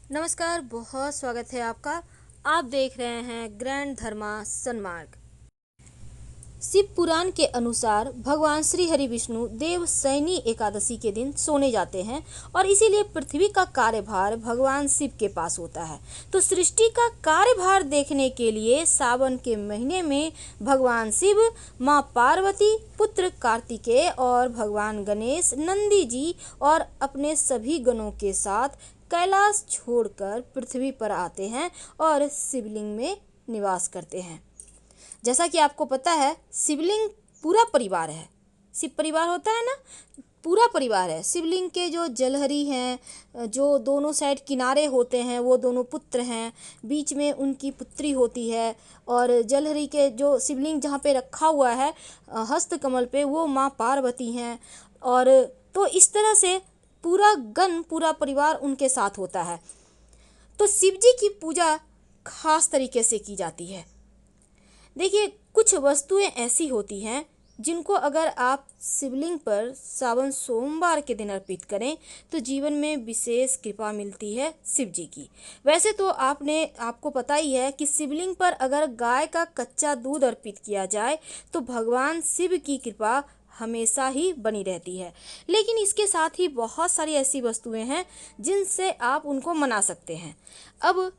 नमस्कार, बहुत स्वागत है आपका। आप देख रहे हैं ग्रैंड धर्मा सन्मार्ग। शिव पुराण के अनुसार भगवान श्री हरि विष्णु देव सैनी एकादशी के दिन सोने जाते हैं और इसीलिए पृथ्वी का कार्यभार भगवान शिव के पास होता है। तो सृष्टि का कार्यभार देखने के लिए सावन के महीने में भगवान शिव, माँ पार्वती, पुत्र कार्तिकेय और भगवान गणेश, नंदी जी और अपने सभी गणों के साथ कैलाश छोड़कर पृथ्वी पर आते हैं और शिवलिंग में निवास करते हैं। जैसा कि आपको पता है, शिवलिंग पूरा परिवार है। शिव परिवार होता है ना, पूरा परिवार है। शिवलिंग के जो जलहरी हैं, जो दोनों साइड किनारे होते हैं, वो दोनों पुत्र हैं। बीच में उनकी पुत्री होती है और जलहरी के जो शिवलिंग जहाँ पे रखा हुआ है हस्त कमल पे, वो माँ पार्वती हैं। और तो इस तरह से पूरा गण, पूरा परिवार उनके साथ होता है। तो शिव जी की पूजा खास तरीके से की जाती है। देखिए, कुछ वस्तुएं ऐसी होती हैं जिनको अगर आप शिवलिंग पर सावन सोमवार के दिन अर्पित करें तो जीवन में विशेष कृपा मिलती है शिव जी की। वैसे तो आपको पता ही है कि शिवलिंग पर अगर गाय का कच्चा दूध अर्पित किया जाए तो भगवान शिव की कृपा हमेशा ही बनी रहती है। लेकिन इसके साथ ही बहुत सारी ऐसी वस्तुएं हैं जिनसे आप उनको मना सकते हैं। अब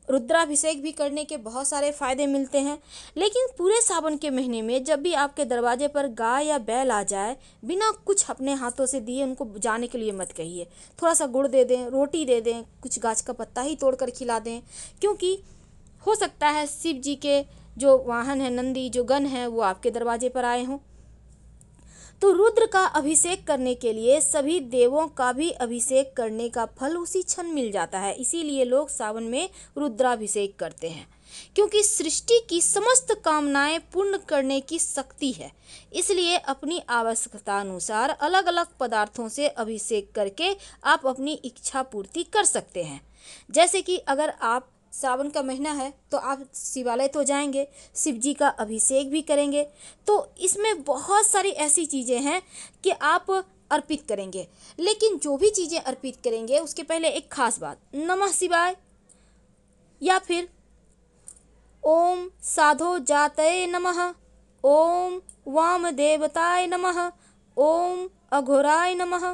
रुद्राभिषेक भी करने के बहुत सारे फायदे मिलते हैं। लेकिन पूरे सावन के महीने में जब भी आपके दरवाजे पर गाय या बैल आ जाए, बिना कुछ अपने हाथों से दिए उनको जाने के लिए मत कहिए। थोड़ा सा गुड़ दे दें, रोटी दे दें, कुछ गाछ का पत्ता ही तोड़ कर खिला दें, क्योंकि हो सकता है शिव जी के जो वाहन है, नंदी जो गण है, वो आपके दरवाजे पर आए हों। तो रुद्र का अभिषेक करने के लिए सभी देवों का भी अभिषेक करने का फल उसी क्षण मिल जाता है। इसीलिए लोग सावन में रुद्राभिषेक करते हैं, क्योंकि सृष्टि की समस्त कामनाएं पूर्ण करने की शक्ति है। इसलिए अपनी आवश्यकता अनुसार अलग अलग पदार्थों से अभिषेक करके आप अपनी इच्छा पूर्ति कर सकते हैं। जैसे कि अगर आप सावन का महीना है तो आप शिवालय तो जाएंगे, शिव जी का अभिषेक भी करेंगे। तो इसमें बहुत सारी ऐसी चीज़ें हैं कि आप अर्पित करेंगे। लेकिन जो भी चीज़ें अर्पित करेंगे उसके पहले एक खास बात, नमः शिवाय या फिर ओम साधो जातये नमः, ओम वाम देवताय नमः, ओम अघोराय नमः,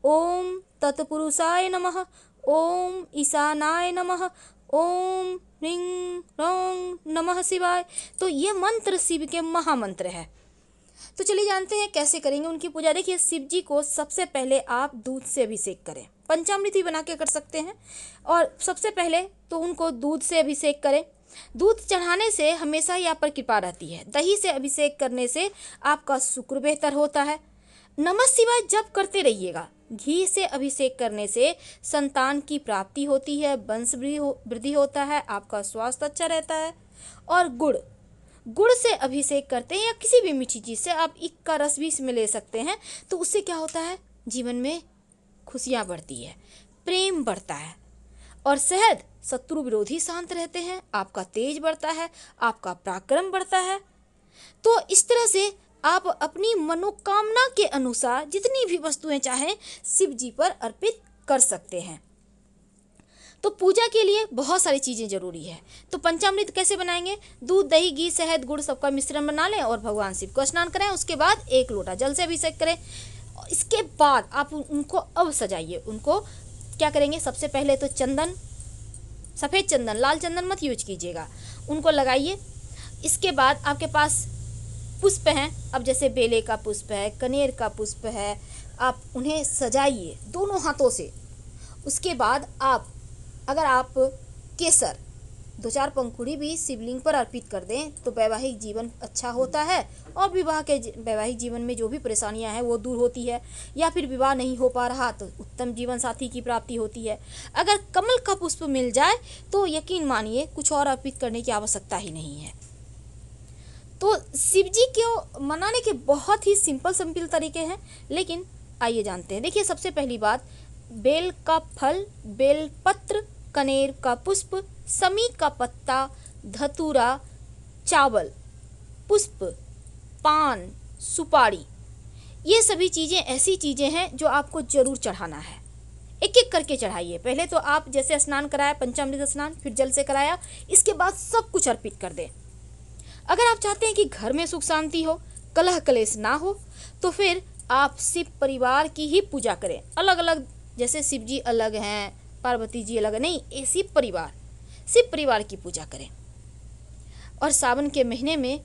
ओम तत्पुरुषाय नमः, ओम ईशानाय नमः, ओम ह्रीं ह्रौं नमः शिवाय। तो ये मंत्र शिव के महामंत्र है। तो चलिए जानते हैं कैसे करेंगे उनकी पूजा। देखिए, शिव जी को सबसे पहले आप दूध से अभिषेक करें। पंचामृत भी बना के कर सकते हैं। और सबसे पहले तो उनको दूध से अभिषेक करें। दूध चढ़ाने से हमेशा ही आप पर कृपा रहती है। दही से अभिषेक करने से आपका शुक्र बेहतर होता है। नमः शिवाय जप करते रहिएगा। घी से अभिषेक करने से संतान की प्राप्ति होती है, वंश वृद्धि होता है, आपका स्वास्थ्य अच्छा रहता है। और गुड़ से अभिषेक करते हैं या किसी भी मीठी चीज़ से, आप ईख का रस भी इसमें ले सकते हैं। तो उससे क्या होता है, जीवन में खुशियाँ बढ़ती है, प्रेम बढ़ता है। और शहद, शत्रु विरोधी शांत रहते हैं, आपका तेज बढ़ता है, आपका पराक्रम बढ़ता है। तो इस तरह से आप अपनी मनोकामना के अनुसार जितनी भी वस्तुएं चाहें शिव जी पर अर्पित कर सकते हैं। तो पूजा के लिए बहुत सारी चीज़ें जरूरी है। तो पंचामृत कैसे बनाएंगे, दूध, दही, घी, शहद, गुड़ सबका मिश्रण बना लें और भगवान शिव को स्नान कराएं। उसके बाद 1 लोटा जल से अभिषेक करें। इसके बाद आप उनको अब सजाइए। उनको क्या करेंगे, सबसे पहले तो चंदन, सफ़ेद चंदन, लाल चंदन मत यूज कीजिएगा, उनको लगाइए। इसके बाद आपके पास पुष्प हैं, अब जैसे बेले का पुष्प है, कनेर का पुष्प है, आप उन्हें सजाइए दोनों हाथों से। उसके बाद अगर आप केसर 2-4 पंखुड़ी भी शिवलिंग पर अर्पित कर दें तो वैवाहिक जीवन अच्छा होता है और वैवाहिक जीवन में जो भी परेशानियां हैं वो दूर होती है। या फिर विवाह नहीं हो पा रहा तो उत्तम जीवन साथी की प्राप्ति होती है। अगर कमल का पुष्प मिल जाए तो यकीन मानिए कुछ और अर्पित करने की आवश्यकता ही नहीं है। तो शिव जी को मनाने के बहुत ही सिंपल तरीके हैं, लेकिन आइए जानते हैं। देखिए, सबसे पहली बात, बेल का फल, बेल पत्र, कनेर का पुष्प, समी का पत्ता, धतूरा, चावल, पुष्प, पान, सुपारी, ये सभी चीज़ें ऐसी चीज़ें हैं जो आपको ज़रूर चढ़ाना है। एक एक करके चढ़ाइए। पहले तो आप जैसे स्नान कराया, पंचामृत स्नान, फिर जल से कराया, इसके बाद सब कुछ अर्पित कर दें। अगर आप चाहते हैं कि घर में सुख शांति हो, कलह कलेश ना हो, तो फिर आप शिव परिवार की ही पूजा करें। अलग अलग, जैसे शिव जी अलग हैं, पार्वती जी अलग, नहीं, ये शिव परिवार की पूजा करें। और सावन के महीने में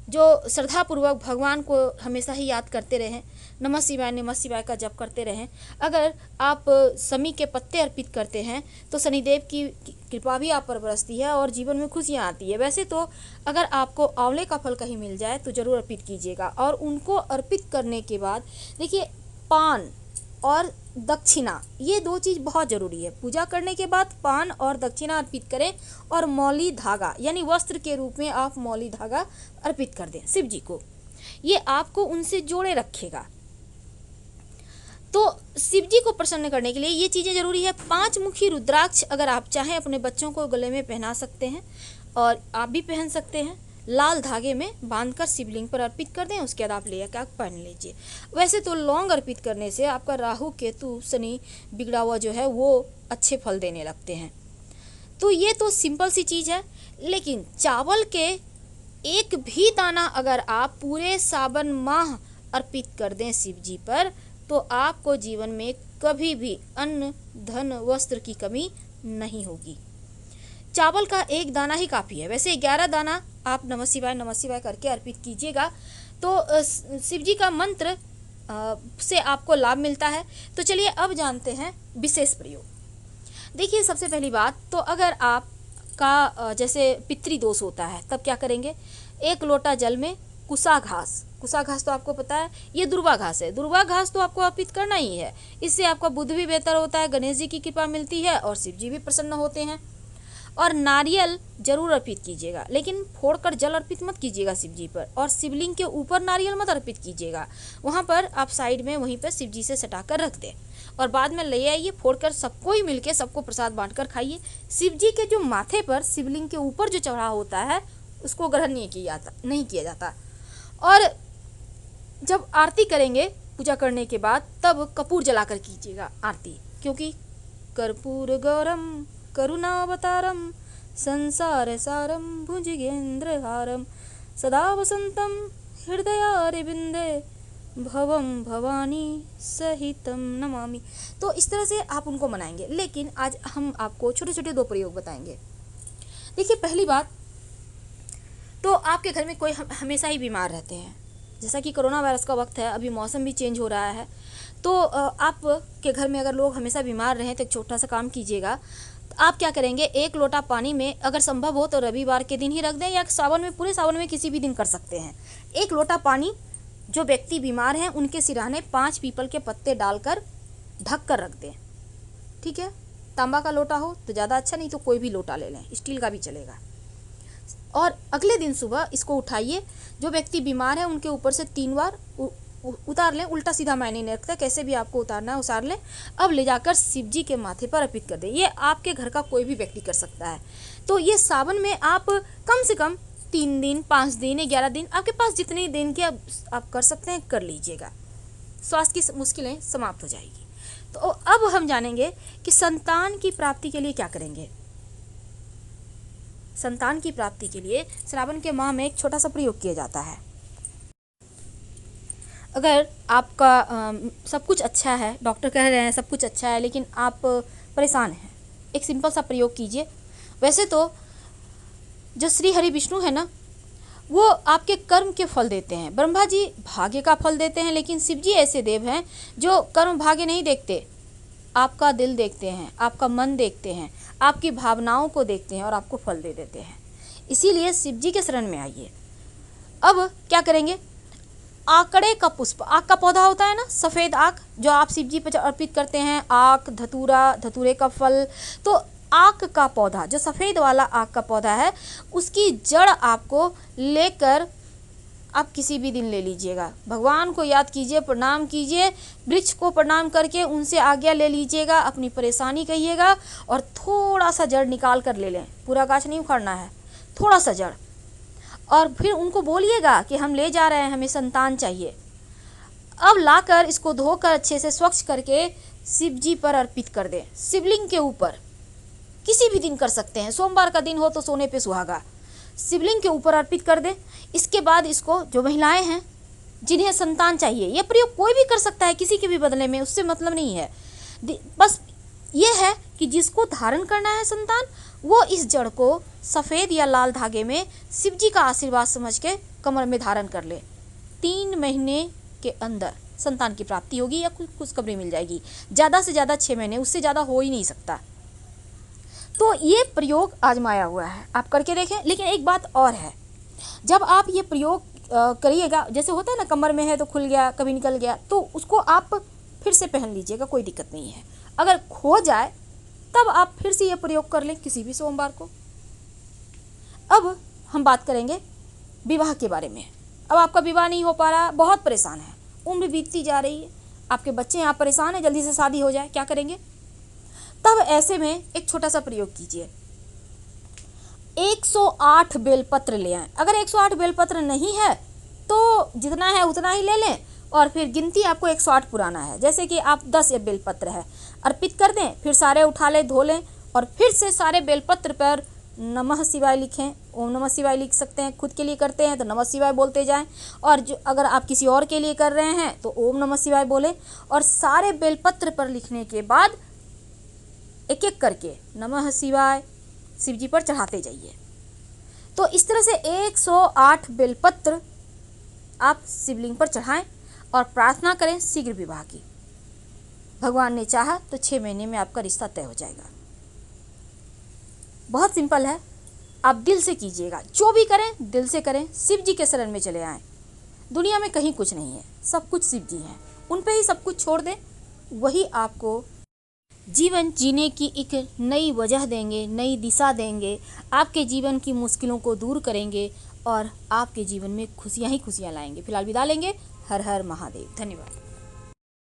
जो श्रद्धापूर्वक भगवान को हमेशा ही याद करते रहें, नमः शिवाय का जप करते रहें। अगर आप शमी के पत्ते अर्पित करते हैं तो शनिदेव की कृपा भी आप पर बरसती है और जीवन में खुशियाँ आती है। वैसे तो अगर आपको आंवले का फल कहीं मिल जाए तो ज़रूर अर्पित कीजिएगा। और उनको अर्पित करने के बाद देखिए, पान और दक्षिणा, ये दो चीज़ बहुत ज़रूरी है। पूजा करने के बाद पान और दक्षिणा अर्पित करें और मौली धागा यानी वस्त्र के रूप में आप मौली धागा अर्पित कर दें शिव जी को। ये आपको उनसे जोड़े रखेगा। तो शिव जी को प्रसन्न करने के लिए ये चीज़ें ज़रूरी है। 5 मुखी रुद्राक्ष अगर आप चाहें अपने बच्चों को गले में पहना सकते हैं और आप भी पहन सकते हैं। लाल धागे में बांधकर शिवलिंग पर अर्पित कर दें, उसके बाद आप ले आकर पहन लीजिए। वैसे तो लौंग अर्पित करने से आपका राहु केतु शनि बिगड़ा हुआ जो है वो अच्छे फल देने लगते हैं। तो ये तो सिंपल सी चीज़ है। लेकिन चावल के एक भी दाना अगर आप पूरे सावन माह अर्पित कर दें शिव जी पर, तो आपको जीवन में कभी भी अन्न, धन, वस्त्र की कमी नहीं होगी। चावल का एक दाना ही काफ़ी है। वैसे 11 दाना आप नमः शिवाय करके अर्पित कीजिएगा तो शिव जी का मंत्र से आपको लाभ मिलता है। तो चलिए अब जानते हैं विशेष प्रयोग। देखिए, सबसे पहली बात तो अगर आपका जैसे पितृदोष होता है तब क्या करेंगे, 1 लोटा जल में कुसा घास तो आपको पता है ये दुर्वा घास है। दुर्वा घास तो आपको अर्पित करना ही है। इससे आपका बुद्ध भी बेहतर होता है, गणेश जी की कृपा मिलती है और शिव जी भी प्रसन्न होते हैं। और नारियल जरूर अर्पित कीजिएगा, लेकिन फोड़कर जल अर्पित मत कीजिएगा शिव जी पर। और शिवलिंग के ऊपर नारियल मत अर्पित कीजिएगा, वहाँ पर आप साइड में वहीं पर शिव जी से सटाकर रख दें और बाद में ले आइए, फोड़कर सबको ही मिलके सबको प्रसाद बांटकर खाइए। शिव जी के जो माथे पर शिवलिंग के ऊपर जो चढ़ा होता है उसको ग्रहण नहीं किया जाता। और जब आरती करेंगे पूजा करने के बाद तब कपूर जलाकर कीजिएगा आरती, क्योंकि कर्पूर गौरम करुणावतारम संसार सारम भुजगेंद्रहारम सदा वसंतम हृदयारविंदे भवम भवानी सहितम नमामि। तो इस तरह से आप उनको मनाएंगे। लेकिन आज हम आपको छोटे छोटे 2 प्रयोग बताएंगे। देखिए, पहली बात तो आपके घर में कोई हमेशा ही बीमार रहते हैं, जैसा कि कोरोना वायरस का वक्त है, अभी मौसम भी चेंज हो रहा है, तो आपके घर में अगर लोग हमेशा बीमार रहें तो एक छोटा सा काम कीजिएगा। आप क्या करेंगे, 1 लोटा पानी में अगर संभव हो तो रविवार के दिन ही रख दें या सावन में, पूरे सावन में किसी भी दिन कर सकते हैं। 1 लोटा पानी जो व्यक्ति बीमार हैं उनके सिरहाने 5 पीपल के पत्ते डालकर ढक कर रख दें। ठीक है, तांबा का लोटा हो तो ज़्यादा अच्छा, नहीं तो कोई भी लोटा ले लें, स्टील का भी चलेगा। और अगले दिन सुबह इसको उठाइए, जो व्यक्ति बीमार है उनके ऊपर से 3 बार उतार लें। उल्टा सीधा मायने नहीं रखता, कैसे भी आपको उतारना है उतार लें। अब ले जाकर शिव जी के माथे पर अर्पित कर दें। ये आपके घर का कोई भी व्यक्ति कर सकता है। तो ये सावन में आप कम से कम 3 दिन, 5 दिन, 11 दिन, आपके पास जितने दिन के आप कर सकते हैं कर लीजिएगा। स्वास्थ्य की मुश्किलें समाप्त हो जाएगी। तो अब हम जानेंगे कि संतान की प्राप्ति के लिए क्या करेंगे। संतान की प्राप्ति के लिए श्रावण के माह में एक छोटा सा प्रयोग किया जाता है। अगर आपका सब कुछ अच्छा है, डॉक्टर कह रहे हैं सब कुछ अच्छा है, लेकिन आप परेशान हैं, एक सिंपल सा प्रयोग कीजिए। वैसे तो जो श्री हरि विष्णु है ना, वो आपके कर्म के फल देते हैं। ब्रह्मा जी भाग्य का फल देते हैं, लेकिन शिव जी ऐसे देव हैं जो कर्म भाग्य नहीं देखते, आपका दिल देखते हैं, आपका मन देखते हैं, आपकी भावनाओं को देखते हैं और आपको फल दे देते हैं। इसीलिए शिव जी के शरण में आइए। अब क्या करेंगे, आकड़े का पुष्प, आक का पौधा होता है ना, सफ़ेद आक जो आप शिव जी पर अर्पित करते हैं, आक, धतूरा, धतूरे का फल, तो आक का पौधा जो सफ़ेद वाला आक का पौधा है उसकी जड़ आपको लेकर आप किसी भी दिन ले लीजिएगा। भगवान को याद कीजिए, प्रणाम कीजिए, वृक्ष को प्रणाम करके उनसे आज्ञा ले लीजिएगा, अपनी परेशानी कहिएगा और थोड़ा सा जड़ निकाल कर ले लें। पूरा गाछ नहीं उखाड़ना है, थोड़ा सा जड़, और फिर उनको बोलिएगा कि हम ले जा रहे हैं, हमें संतान चाहिए। अब लाकर इसको धोकर अच्छे से स्वच्छ करके शिव जी पर अर्पित कर दें, शिवलिंग के ऊपर। किसी भी दिन कर सकते हैं, सोमवार का दिन हो तो सोने पे सुहागा, शिवलिंग के ऊपर अर्पित कर दें। इसके बाद इसको, जो महिलाएं हैं जिन्हें संतान चाहिए, यह प्रयोग कोई भी कर सकता है किसी के भी बदले में, उससे मतलब नहीं है। बस ये है कि जिसको धारण करना है संतान, वो इस जड़ को सफ़ेद या लाल धागे में शिव जी का आशीर्वाद समझ के कमर में धारण कर ले। 3 महीने के अंदर संतान की प्राप्ति होगी या खुशखबरी मिल जाएगी। ज़्यादा से ज़्यादा 6 महीने, उससे ज़्यादा हो ही नहीं सकता। तो ये प्रयोग आजमाया हुआ है, आप करके देखें। लेकिन एक बात और है, जब आप ये प्रयोग करिएगा, जैसे होता है ना, कमर में है तो खुल गया, कभी निकल गया, तो उसको आप फिर से पहन लीजिएगा, कोई दिक्कत नहीं है। अगर खो जाए तब आप फिर से ये प्रयोग कर लें किसी भी सोमवार को। अब हम बात करेंगे विवाह के बारे में। अब आपका विवाह नहीं हो पा रहा, बहुत परेशान है, उम्र बीतती जा रही है, आपके बच्चे यहाँ परेशान हैं, जल्दी से शादी हो जाए, क्या करेंगे? तब ऐसे में एक छोटा सा प्रयोग कीजिए। 108 बेलपत्र ले आएं। अगर 108 बेलपत्र नहीं है तो जितना है उतना ही ले लें, और फिर गिनती आपको 108 पुराना है। जैसे कि आप 10 बेलपत्र है, अर्पित कर दें, फिर सारे उठा लें, धो लें, और फिर से सारे बेलपत्र पर नमः शिवाय लिखें। ओम नमः शिवाय लिख सकते हैं, खुद के लिए करते हैं तो नमः शिवाय बोलते जाएं, और जो अगर आप किसी और के लिए कर रहे हैं तो ओम नमः शिवाय बोलें। और सारे बेलपत्र पर लिखने के बाद एक एक करके नमः शिवाय शिव जी पर चढ़ाते जाइए। तो इस तरह से 108 बेलपत्र आप शिवलिंग पर चढ़ाएं और प्रार्थना करें शीघ्र विवाह की। भगवान ने चाहा तो 6 महीने में आपका रिश्ता तय हो जाएगा। बहुत सिंपल है, आप दिल से कीजिएगा, जो भी करें दिल से करें, शिव जी के शरण में चले आएं। दुनिया में कहीं कुछ नहीं है, सब कुछ शिव जी हैं, उन पे ही सब कुछ छोड़ दें, वही आपको जीवन जीने की एक नई वजह देंगे, नई दिशा देंगे, आपके जीवन की मुश्किलों को दूर करेंगे और आपके जीवन में खुशियां ही खुशियां लाएंगे। फिलहाल विदा लेंगे। हर हर महादेव। धन्यवाद।